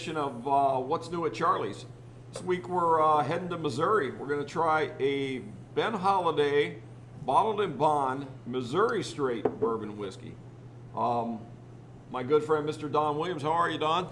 edition of What's New at Charlie's. This week we're heading to Missouri. We're going to try a Ben Holladay Bottled-in-Bond Missouri Straight Bourbon whiskey. My good friend Mr. Don Williams. How are you, Don?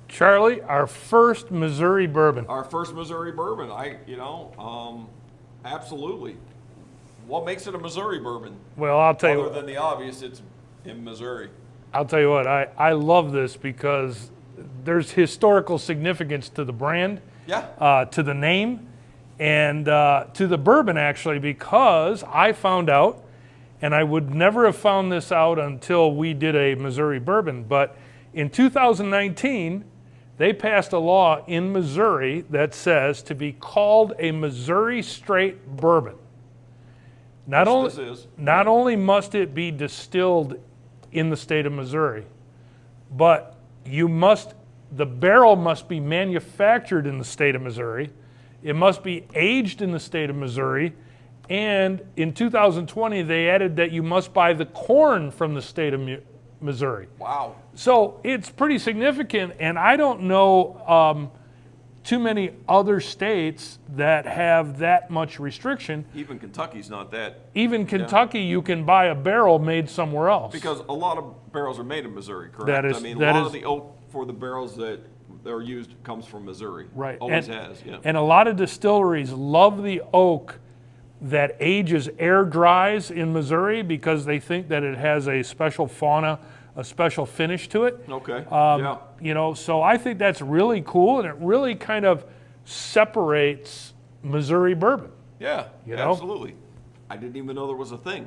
Charlie, our first Missouri bourbon. Our first Missouri bourbon. Absolutely. What makes it a Missouri bourbon? Well, I'll tell you. Other than the obvious, it's in Missouri. I'll tell you what. I love this because there's historical significance to the brand, to the name, and to the bourbon actually. Because I found out, and I would never have found this out until we did a Missouri bourbon. But in 2019. They passed a law in Missouri that says to be called a Missouri Straight Bourbon. Not only must it be distilled in the state of Missouri, but the barrel must be manufactured in the state of Missouri. It must be aged in the state of Missouri. And in 2020, they added that you must buy the corn from the state of Missouri. Wow. So it's pretty significant, and I don't know too many other states that have that much restriction. Even Kentucky's not that. Even Kentucky, you can buy a barrel made somewhere else. Because a lot of barrels are made in Missouri, correct? That is, a lot of the oak for the barrels that are used comes from Missouri. Right. Always has, yeah. And a lot of distilleries love the oak that ages air dries in Missouri because they think that it has a special fauna, a special finish to it. Okay. So I think that's really cool, and it really kind of separates Missouri bourbon. Yeah, absolutely. I didn't even know there was a thing,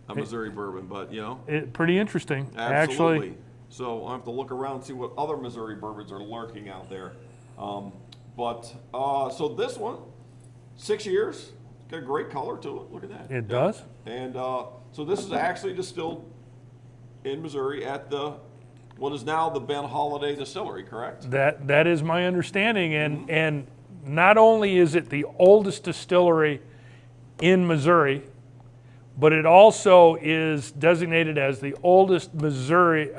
a Missouri bourbon, but pretty interesting. Absolutely. Actually. So I'll have to look around and see what other Missouri bourbons are lurking out there. So this one, 6 years, got a great color to it. Look at that. It does. And so this is actually distilled in Missouri at what is now the Ben Holladay Distillery, correct? That is my understanding, and not only is it the oldest distillery in Missouri, but it also is designated as the oldest distillery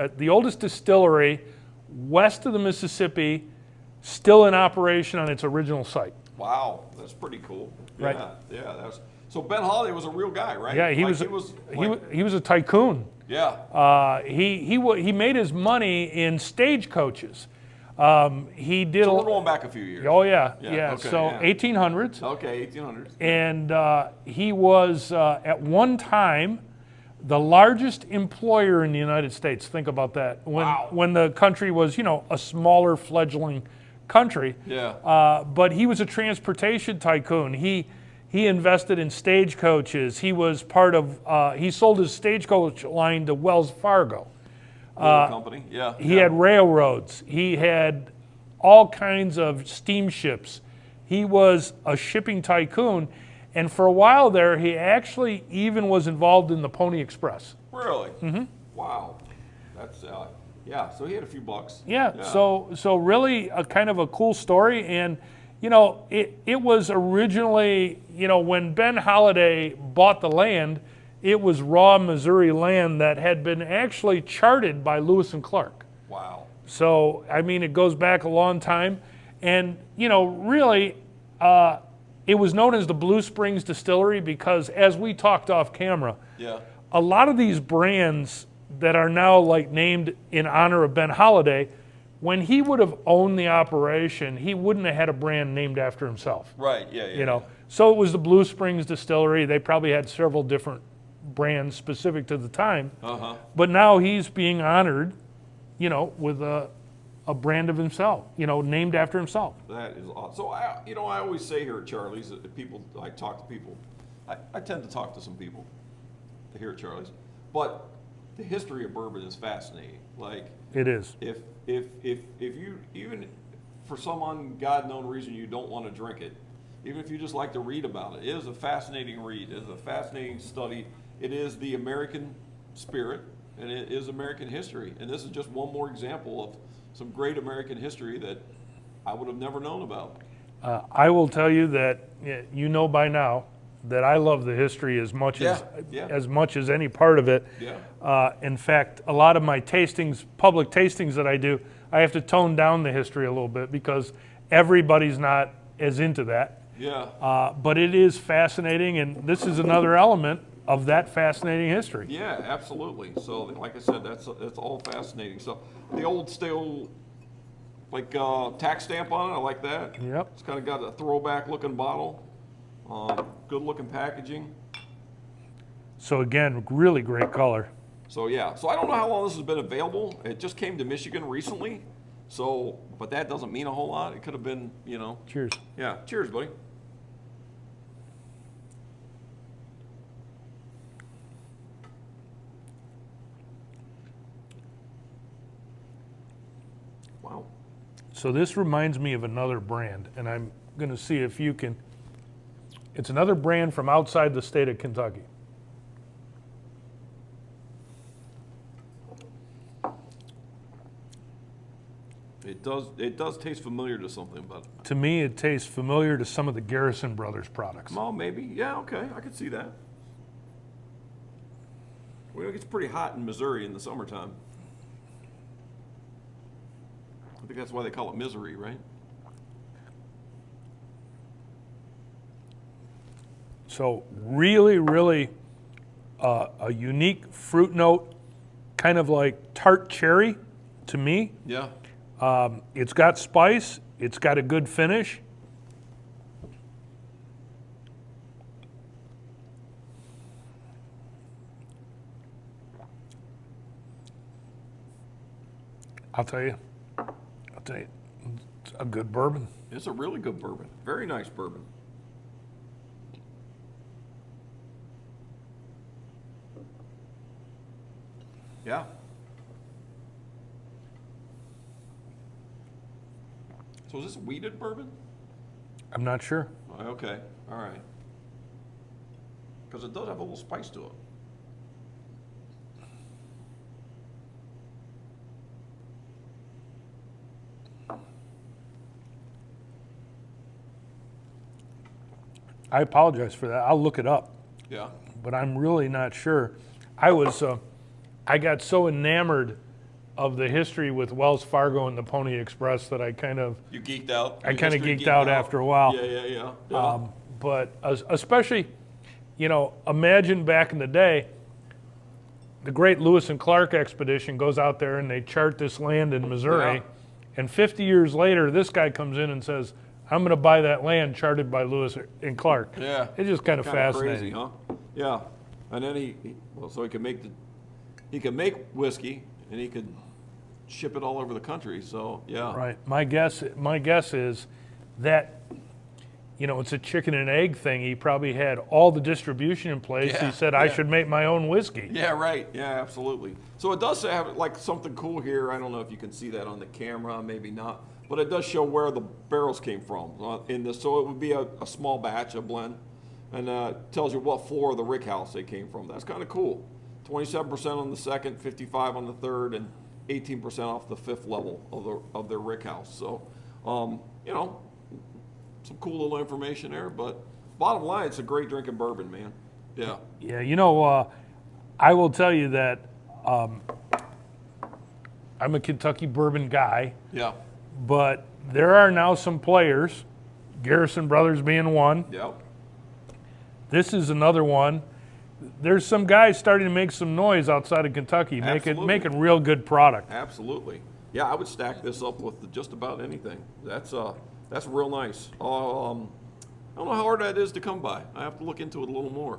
west of the Mississippi, still in operation on its original site. Wow, that's pretty cool. Right. Yeah. So Ben Holladay was a real guy, right? Yeah, he was a tycoon. Yeah. He made his money in stagecoaches. He did so we're going back a few years. Oh yeah. Okay, so 1800s. Okay, 1800s. And he was at one time the largest employer in the United States. Think about that. When the country was a smaller fledgling country. Yeah. But he was a transportation tycoon. He invested in stagecoaches. He was part of. He sold his stagecoach line to Wells Fargo. Company. Yeah. He had railroads. He had all kinds of steamships. He was a shipping tycoon, and for a while there, he actually even was involved in the Pony Express. Really? Mm-hmm. Wow. That's So he had a few bucks. Yeah. So really a kind of a cool story. And it was originally, when Ben Holladay bought the land, it was raw Missouri land that had been actually charted by Lewis and Clark. Wow. So, it goes back a long time. And, really, it was known as the Blue Springs Distillery because, as we talked off camera, a lot of these brands that are now named in honor of Ben Holladay, when he would have owned the operation, he wouldn't have had a brand named after himself. Right, yeah. So it was the Blue Springs Distillery. They probably had several different brands specific to the time. Uh-huh. But now he's being honored, with a brand of himself, named after himself. That is awesome. So, I always say here at Charlie's that I talk to people. I tend to talk to some people here at Charlie's. But the history of bourbon is fascinating. It is. If you, even for some God-known reason you don't want to drink it, even if you just like to read about it, it is a fascinating read. It is a fascinating study. It is the American spirit, and it is American history. And this is just one more example of some great American history that I would have never known about. I will tell you that by now that I love the history as much Yeah. as much as any part of it. Yeah. In fact, a lot of my tastings, public tastings that I do, I have to tone down the history a little bit because everybody's not as into that. Yeah. But it is fascinating, and this is another element of that fascinating history. Yeah, absolutely. So, like I said, that's all fascinating. So, the old stale, like tax stamp on it, I like that. Yep. It's kind of got a throwback looking bottle, good looking packaging. So again, really great color. So yeah, so I don't know how long this has been available. It just came to Michigan recently. So, but that doesn't mean a whole lot. It could have been, you know. Cheers. Yeah, cheers, buddy. Wow. So this reminds me of another brand, and I'm going to see if you can. It's another brand from outside the state of Kentucky. It does taste familiar to something, but To me, it tastes familiar to some of the Garrison Brothers products. well, maybe. Yeah, okay, I could see that. Well, it gets pretty hot in Missouri in the summertime. I think that's why they call it Missouri, right? So really, really a unique fruit note, kind of like tart cherry to me. Yeah. It's got spice. It's got a good finish. I'll tell you, it's a good bourbon. It's a really good bourbon. Very nice bourbon. Yeah. So is this wheated bourbon? I'm not sure. Okay, all right. Because it does have a little spice to it. I apologize for that. I'll look it up, Yeah. but I'm really not sure. I got so enamored of the history with Wells Fargo and the Pony Express that I kind of You geeked out? I Your kind of history geeked out after a while. Yeah. But especially, imagine back in the day, the great Lewis and Clark expedition goes out there and they chart this land in Missouri, Yeah. and 50 years later, this guy comes in and says, "I'm going to buy that land charted by Lewis and Clark." Yeah. It's just kind of Kinda fascinating. crazy, huh? Yeah. And then so he could make whiskey and he could ship it all over the country. So yeah. Right. My guess is that, it's a chicken and egg thing. He probably had all the distribution in place. Yeah, He said, I yeah. should make my own whiskey. Yeah, right. Yeah, absolutely. So it does have like something cool here. I don't know if you can see that on the camera, maybe not, but it does show where the barrels came from in this. So it would be a small batch, a blend, and tells you what floor of the rick house they came from. That's kind of cool. 27% on the second, 55 on the third, and 18% off the fifth level of their rick house. So, some cool little information there. But bottom line, it's a great drinking bourbon, man. Yeah. Yeah, I will tell you that I'm a Kentucky bourbon guy, Yeah. but there are now some players, Garrison Brothers being one. Yep. This is another one. There's some guys starting to make some noise outside of Kentucky, Absolutely. making real good product. Absolutely. Yeah, I would stack this up with just about anything. That's real nice. I don't know how hard that is to come by. I have to look into it a little more.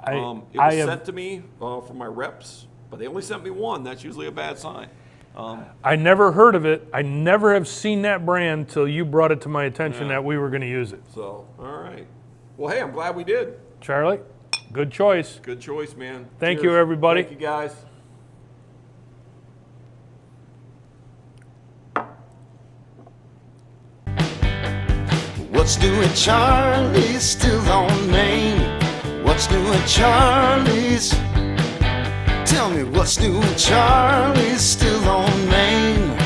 It was sent to me from my reps, but they only sent me one. That's usually a bad sign. I never heard of it. I never have seen that brand till you brought it to my attention that we were going to use it. So, all right. Well, hey, I'm glad we did. Charlie, good choice. Good choice, man. Thank Cheers. you, everybody. Thank you, guys. What's doing Charlie's still on Main? What's doing Charlie's? Tell me what's doing Charlie's still on Main?